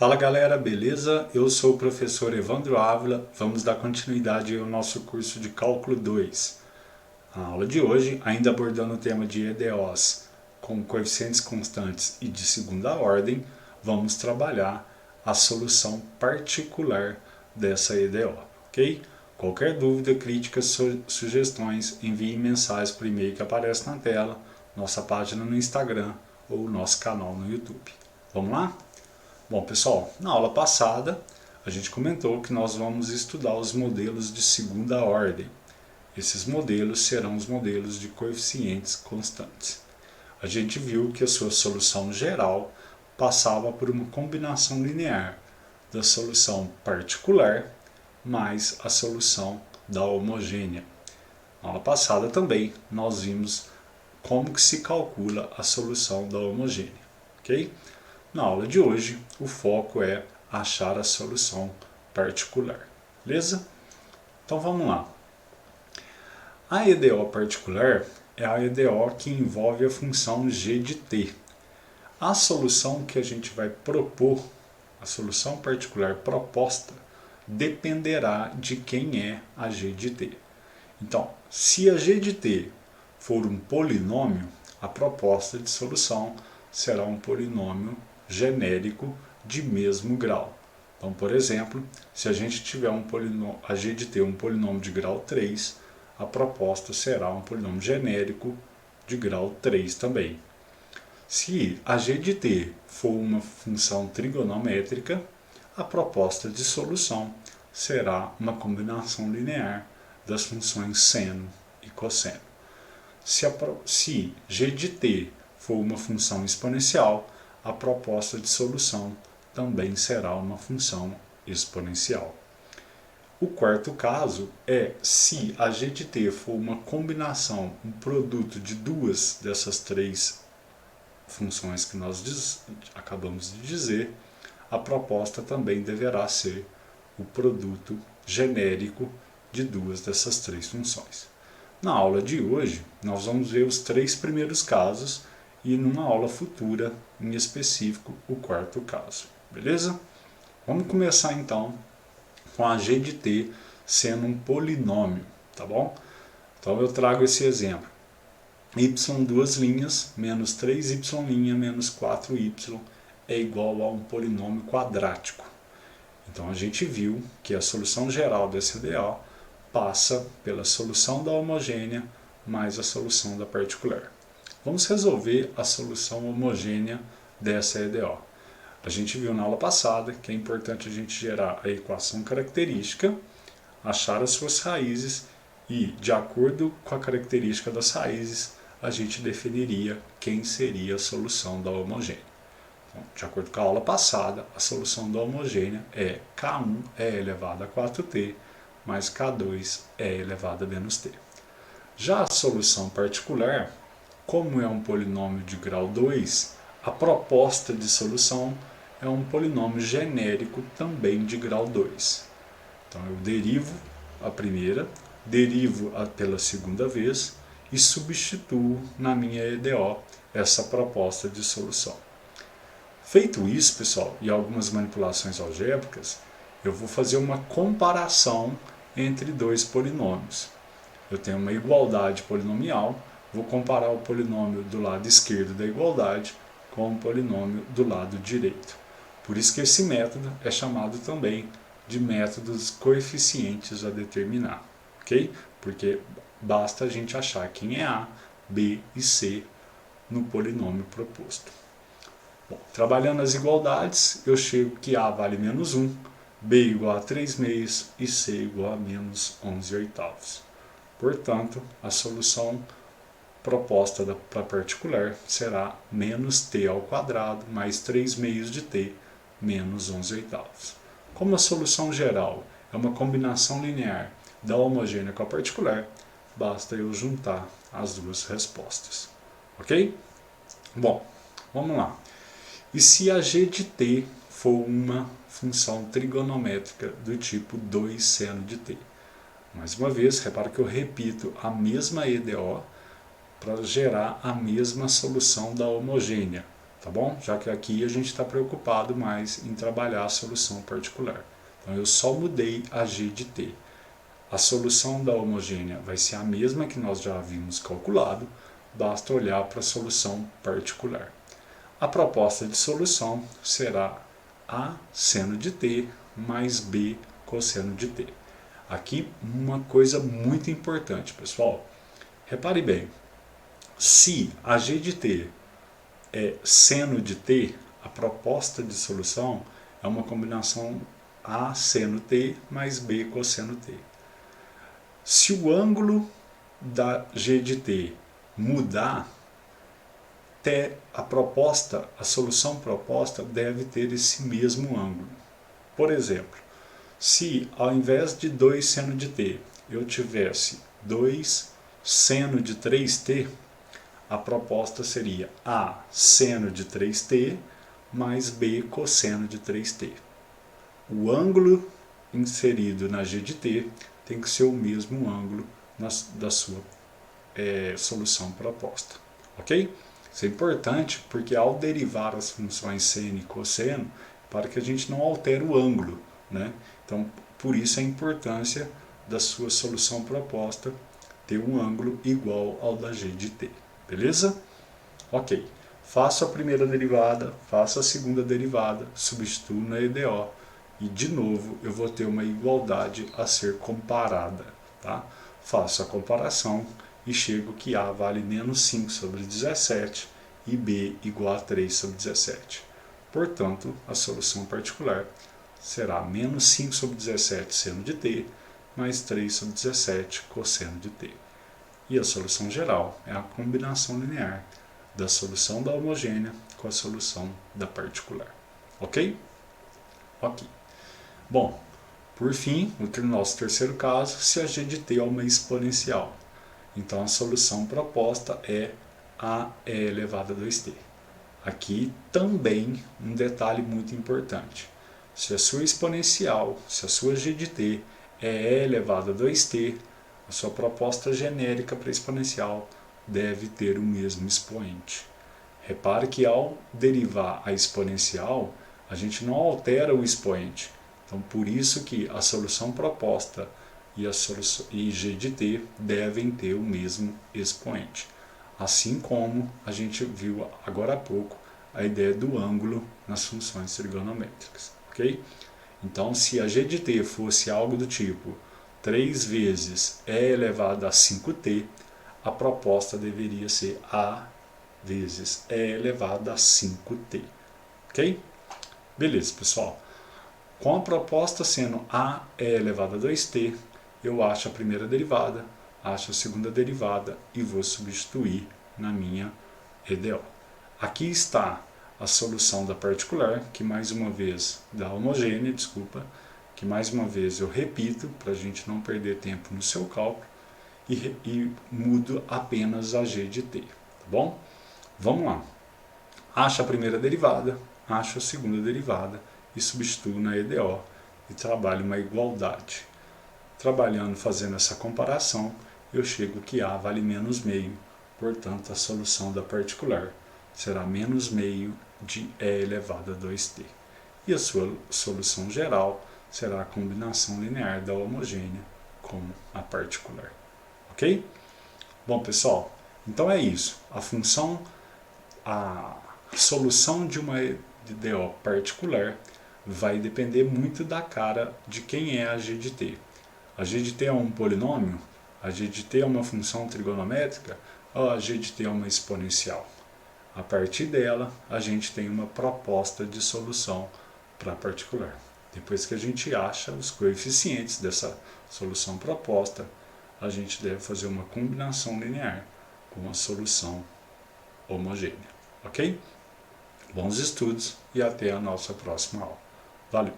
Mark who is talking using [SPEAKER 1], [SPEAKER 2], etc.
[SPEAKER 1] Fala galera, beleza? Eu sou o professor Evandro Ávila, vamos dar continuidade ao nosso curso de Cálculo 2. A aula de hoje, ainda abordando o tema de EDOs com coeficientes constantes e de segunda ordem, vamos trabalhar a solução particular dessa EDO, ok? Qualquer dúvida, críticas, sugestões, envie mensagens por e-mail que aparece na tela, nossa página no Instagram ou nosso canal no YouTube. Vamos lá? Bom pessoal, na aula passada a gente comentou que nós vamos estudar os modelos de segunda ordem. Esses modelos serão os modelos de coeficientes constantes. A gente viu que a sua solução geral passava por uma combinação linear da solução particular mais a solução da homogênea. Na aula passada também nós vimos como que se calcula a solução da homogênea, ok? Na aula de hoje, o foco é achar a solução particular, beleza? Então vamos lá. A EDO particular é a EDO que envolve a função g de t. A solução que a gente vai propor, a solução particular proposta, dependerá de quem é a g de t. Então, se a g de t for um polinômio, a proposta de solução será um polinômio genérico de mesmo grau. Então, por exemplo, se a gente tiver a g de t um polinômio de grau 3, a proposta será um polinômio genérico de grau 3 também. Se a g de t for uma função trigonométrica, a proposta de solução será uma combinação linear das funções seno e cosseno. Se g de t for uma função exponencial, a proposta de solução também será uma função exponencial. O quarto caso é se a g de t for uma combinação, um produto de duas dessas três funções que nós acabamos de dizer, a proposta também deverá ser o produto genérico de duas dessas três funções. Na aula de hoje, nós vamos ver os três primeiros casos e numa aula futura, em específico, o quarto caso. Beleza? Vamos começar então com a g de t sendo um polinômio, tá bom? Então eu trago esse exemplo. Y duas linhas menos 3y' menos 4y é igual a um polinômio quadrático. Então a gente viu que a solução geral desse EDO passa pela solução da homogênea mais a solução da particular. Vamos resolver a solução homogênea dessa EDO. A gente viu na aula passada que é importante a gente gerar a equação característica, achar as suas raízes e, de acordo com a característica das raízes, a gente definiria quem seria a solução da homogênea. Então, de acordo com a aula passada, a solução da homogênea é K1 é elevado a 4t mais K2 é elevado a menos t. Já a solução particular, como é um polinômio de grau 2, a proposta de solução é um polinômio genérico também de grau 2. Então eu derivo a primeira, derivo pela segunda vez e substituo na minha EDO essa proposta de solução. Feito isso, pessoal, e algumas manipulações algébricas, eu vou fazer uma comparação entre dois polinômios. Eu tenho uma igualdade polinomial, vou comparar o polinômio do lado esquerdo da igualdade com o polinômio do lado direito. Por isso que esse método é chamado também de método dos coeficientes a determinar, ok? Porque basta a gente achar quem é A, B e C no polinômio proposto. Bom, trabalhando as igualdades, eu chego que A vale menos 1, B igual a 3 meios e C igual a menos 11 oitavos. Portanto, a solução proposta para particular será menos t ao quadrado mais 3 meios de t menos 11 oitavos. Como a solução geral é uma combinação linear da homogênea com a particular, basta eu juntar as duas respostas. Ok? Bom, vamos lá. E se a g de t for uma função trigonométrica do tipo 2 seno de t? Mais uma vez, repara que eu repito a mesma EDO para gerar a mesma solução da homogênea. tá bom? Já que aqui a gente está preocupado mais em trabalhar a solução particular. Então eu só mudei a g de t. A solução da homogênea vai ser a mesma que nós já havíamos calculado, basta olhar para a solução particular. A proposta de solução será A seno de t mais B cosseno de t. Aqui uma coisa muito importante, pessoal. Repare bem, se a g de t é seno de t, a proposta de solução é uma combinação A seno t mais B cosseno t. Se o ângulo da g de t mudar, a solução proposta deve ter esse mesmo ângulo. Por exemplo, se ao invés de 2 seno de t eu tivesse 2 seno de 3t, a proposta seria A seno de 3t mais B cosseno de 3t. O ângulo inserido na g de t tem que ser o mesmo ângulo da sua solução proposta, ok? Isso é importante porque ao derivar as funções seno e cosseno, para que a gente não altere o ângulo, né? Então, por isso a importância da sua solução proposta ter um ângulo igual ao da g de t, beleza? Ok, faço a primeira derivada, faço a segunda derivada, substituo na EDO e de novo eu vou ter uma igualdade a ser comparada, tá? Faço a comparação e chego que A vale menos 5 sobre 17 e B igual a 3 sobre 17. Portanto, a solução particular será menos 5 sobre 17 seno de t mais 3 sobre 17 cosseno de t. E a solução geral é a combinação linear da solução da homogênea com a solução da particular. Ok? Ok. Bom, por fim, no nosso terceiro caso, se a g de t é uma exponencial, então a solução proposta é a e elevado a 2t. Aqui também um detalhe muito importante. Se a sua exponencial, se a sua g de t é e elevado a 2t, a sua proposta genérica para exponencial deve ter o mesmo expoente. Repare que ao derivar a exponencial, a gente não altera o expoente. Então, por isso que a solução proposta e g de t devem ter o mesmo expoente. Assim como a gente viu agora há pouco a ideia do ângulo nas funções trigonométricas. Ok? Então, se a g de t fosse algo do tipo 3 vezes e elevado a 5t, a proposta deveria ser a vezes e elevado a 5t. Ok? Beleza, pessoal. Com a proposta sendo a e elevado a 2t, eu acho a primeira derivada, acho a segunda derivada e vou substituir na minha EDO. Aqui está a solução da particular, que mais uma vez, da homogênea, desculpa, que mais uma vez eu repito, para a gente não perder tempo no seu cálculo, e mudo apenas a g de t, tá bom? Vamos lá. Acho a primeira derivada, acho a segunda derivada e substituo na EDO e trabalho uma igualdade. Trabalhando, fazendo essa comparação, eu chego que A vale menos meio, portanto a solução da particular será menos meio de e elevado a 2t. E a sua solução geral será a combinação linear da homogênea com a particular. Ok? Bom, pessoal, então é isso. A solução de uma EDO particular vai depender muito da cara de quem é a g de t. A g de t é um polinômio? A g de t é uma função trigonométrica? Ou a g de t é uma exponencial? A partir dela, a gente tem uma proposta de solução para a particular. Depois que a gente acha os coeficientes dessa solução proposta, a gente deve fazer uma combinação linear com a solução homogênea. Ok? Bons estudos e até a nossa próxima aula. Valeu!